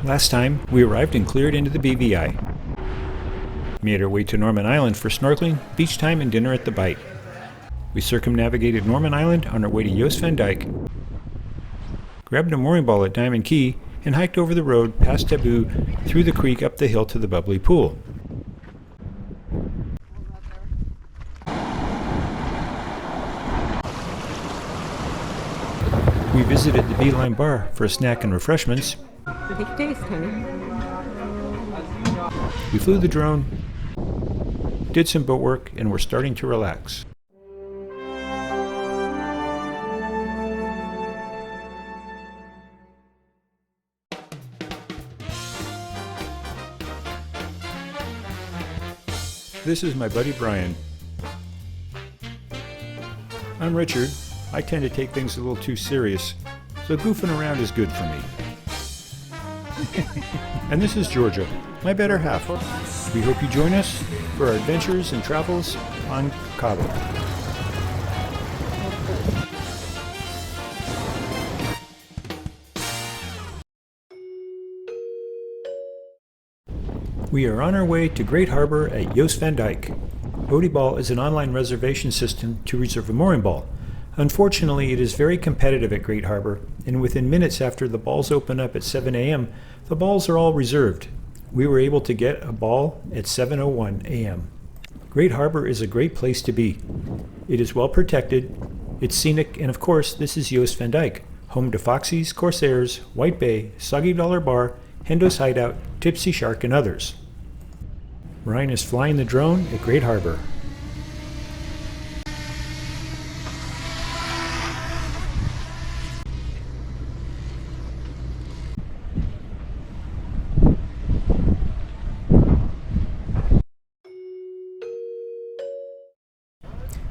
Last time, we arrived and cleared into the BVI. Made our way to Norman Island for snorkeling, beach time, and dinner at the Bite. We circumnavigated Norman Island on our way to Jost van Dyke, grabbed a mooring ball at Diamond Key, and hiked over the road past Taboo through the creek up the hill to the bubbly pool. We visited the Beeline Bar for a snack and refreshments. Big taste, honey. We flew the drone, did some boat work, and were starting to relax. This is my buddy Brian. I'm Richard. I tend to take things a little too serious, so goofing around is good for me. And this is Georgia, my better half. We hope you join us for our adventures and travels on Cabo. We are on our way to Great Harbour at Jost van Dyke. Bodyball is an online reservation system to reserve a mooring ball. Unfortunately, it is very competitive at Great Harbour, and within minutes after the balls open up at 7 a.m., the balls are all reserved. We were able to get a ball at 7:01 a.m. Great Harbour is a great place to be. It is well protected, it's scenic, and of course, this is Jost van Dyke, home to Foxy's, Corsairs, White Bay, Soggy Dollar Bar, Hendo's Hideout, Tipsy Shark, and others. Ryan is flying the drone at Great Harbour.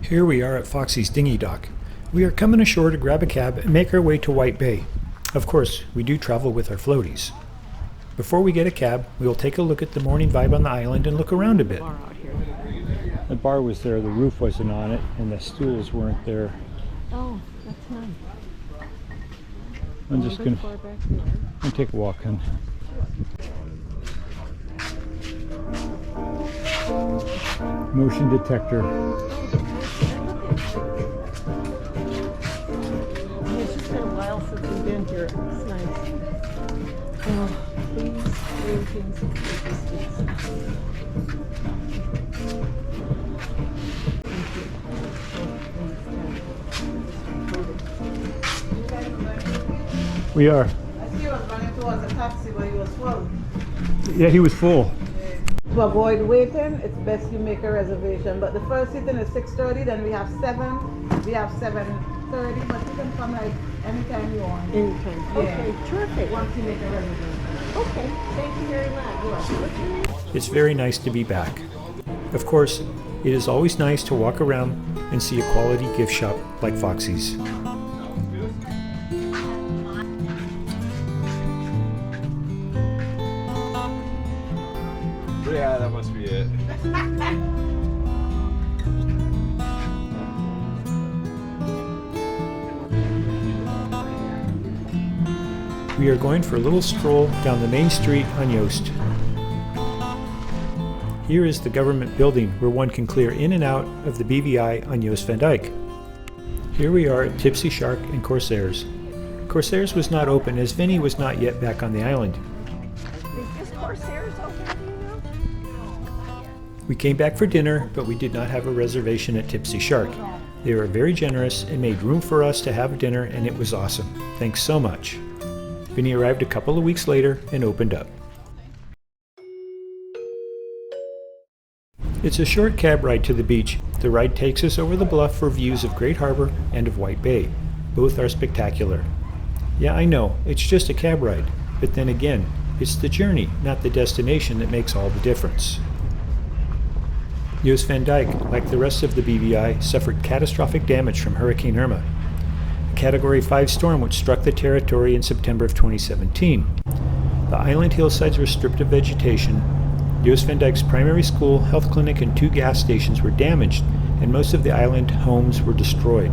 Here we are at Foxy's dinghy dock. We are coming ashore to grab a cab and make our way to White Bay. Of course, we do travel with our floaties. Before we get a cab, we will take a look at the morning vibe on the island and look around a bit. The bar was there, the roof wasn't on it, and the stools weren't there. Oh, that's nice. I'm just going to take a walk in. Motion detector. It's just been a while since we've been here. It's nice. Oh, please, things of We are. I see you was running towards a taxi, but he was full. Yeah, he was full. To avoid waiting, it's best you make a reservation. But the first sitting is 6:30, then we have 7, we have 7:30, but you can come like anytime you want. anytime. Yeah. Okay, terrific. Once you make a reservation. Okay, thank you very much. What's your name? It's very nice to be back. Of course, it is always nice to walk around and see a quality gift shop like Foxy's. Yeah, that must be it. We are going for a little stroll down the main street on Jost. Here is the government building where one can clear in and out of the BVI on Jost van Dyke. Here we are at Tipsy Shark and Corsairs. Corsairs was not open as Vinny was not yet back on the island. Is this Corsairs open, do you know? We came back for dinner, but we did not have a reservation at Tipsy Shark. They were very generous and made room for us to have dinner, and it was awesome. Thanks so much. Vinny arrived a couple of weeks later and opened up. It's a short cab ride to the beach. The ride takes us over the bluff for views of Great Harbour and of White Bay. Both are spectacular. Yeah, I know, it's just a cab ride, but then again, it's the journey, not the destination, that makes all the difference. Jost van Dyke, like the rest of the BVI, suffered catastrophic damage from Hurricane Irma, a Category 5 storm which struck the territory in September of 2017. The island hillsides were stripped of vegetation. Jost van Dyke's primary school, health clinic, and 2 gas stations were damaged, and most of the island homes were destroyed.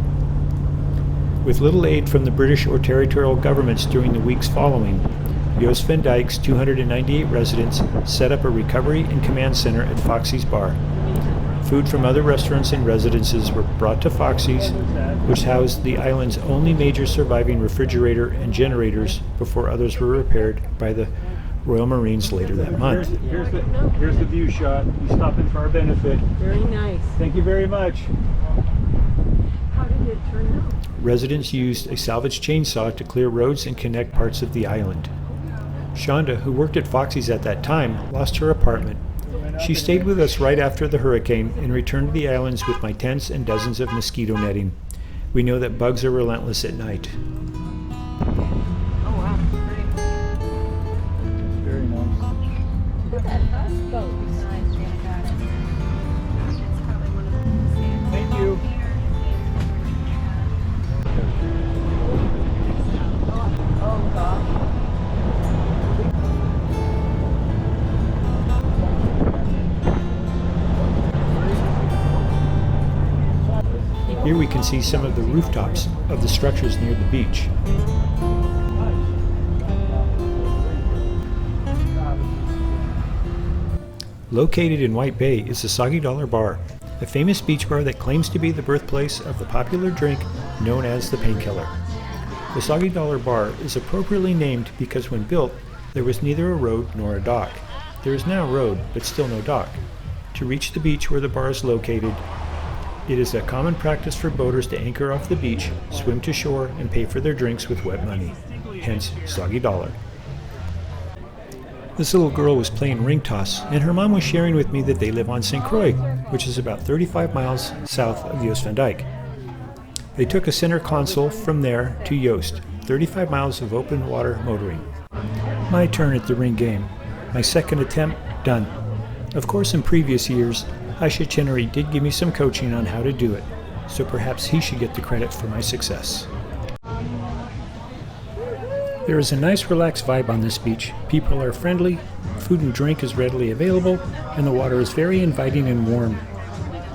With little aid from the British or territorial governments during the weeks following, Jost van Dyke's 298 residents set up a recovery and command center at Foxy's bar. Food from other restaurants and residences were brought to Foxy's, which housed the island's only major surviving refrigerator and generators before others were repaired by the Royal Marines later that month. Here's the view shot. You stop in for our benefit. Very nice. Thank you very much. How did it turn out? Residents used a salvage chainsaw to clear roads and connect parts of the island. Shonda, who worked at Foxy's at that time, lost her apartment. She stayed with us right after the hurricane and returned to the islands with my tents and dozens of mosquito netting. We know that bugs are relentless at night. Oh, wow. Very nice. Look at that houseboat. Thank you. Oh, gosh. Here we can see some of the rooftops of the structures near the beach. Located in White Bay is the Soggy Dollar Bar, a famous beach bar that claims to be the birthplace of the popular drink known as the Painkiller. The Soggy Dollar Bar is appropriately named because when built, there was neither a road nor a dock. There is now a road, but still no dock. To reach the beach where the bar is located, it is a common practice for boaters to anchor off the beach, swim to shore, and pay for their drinks with wet money. Hence, Soggy Dollar. This little girl was playing ring toss, and her mom was sharing with me that they live on St. Croix, which is about 35 miles south of Jost van Dyke. They took a center console from there to Jost, 35 miles of open water motoring. My turn at the ring game. My second attempt, done. Of course, in previous years, Aisha Chenery did give me some coaching on how to do it, so perhaps he should get the credit for my success. There is a nice relaxed vibe on this beach. People are friendly, food and drink is readily available, and the water is very inviting and warm.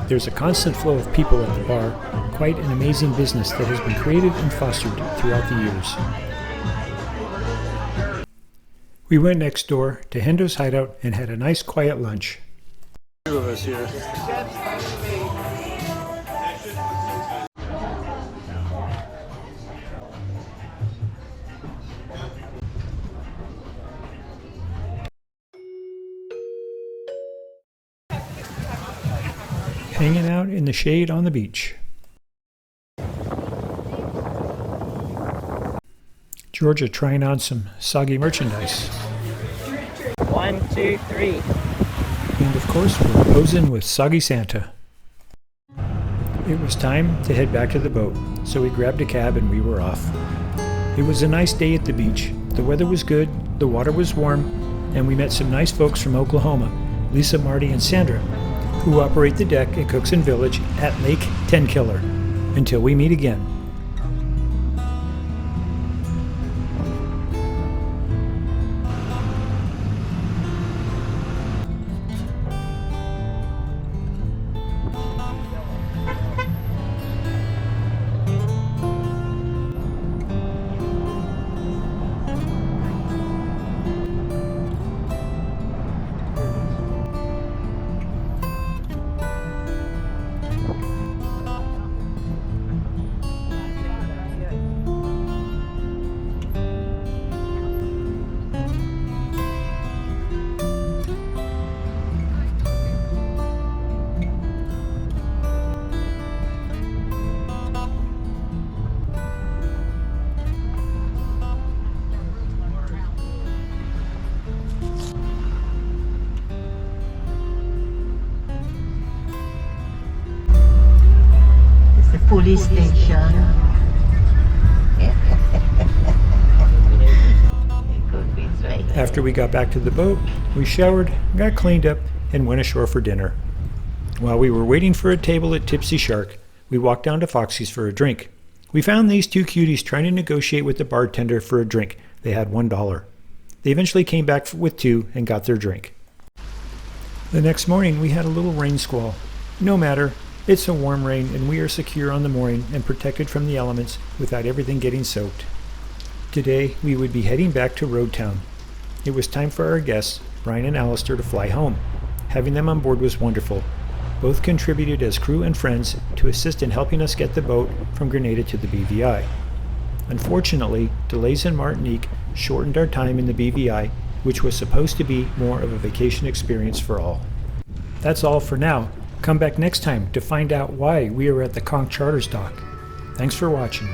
There's a constant flow of people at the bar, quite an amazing business that has been created and fostered throughout the years. We went next door to Hendo's Hideout and had a nice quiet lunch. Two of us here. Hanging out in the shade on the beach. Georgia trying on some soggy merchandise. 1, 2, 3. And of course, we're posing with Soggy Santa. It was time to head back to the boat, so we grabbed a cab and we were off. It was a nice day at the beach. The weather was good, the water was warm, and we met some nice folks from Oklahoma, Lisa, Marty, and Sandra, who operate the deck at Cookson Village at Lake Tenkiller. Until we meet again. Police station. After we got back to the boat, we showered, got cleaned up, and went ashore for dinner. While we were waiting for a table at Tipsy Shark, we walked down to Foxy's for a drink. We found these two cuties trying to negotiate with the bartender for a drink. They had $1. They eventually came back with $2 and got their drink. The next morning, we had a little rain squall. No matter. It's a warm rain, and we are secure on the mooring and protected from the elements without everything getting soaked. Today, we would be heading back to Road Town. It was time for our guests, Brian and Allistaire, to fly home. Having them on board was wonderful. Both contributed as crew and friends to assist in helping us get the boat from Grenada to the BVI. Unfortunately, delays in Martinique shortened our time in the BVI, which was supposed to be more of a vacation experience for all. That's all for now. Come back next time to find out why we are at the Conch Charters dock. Thanks for watching.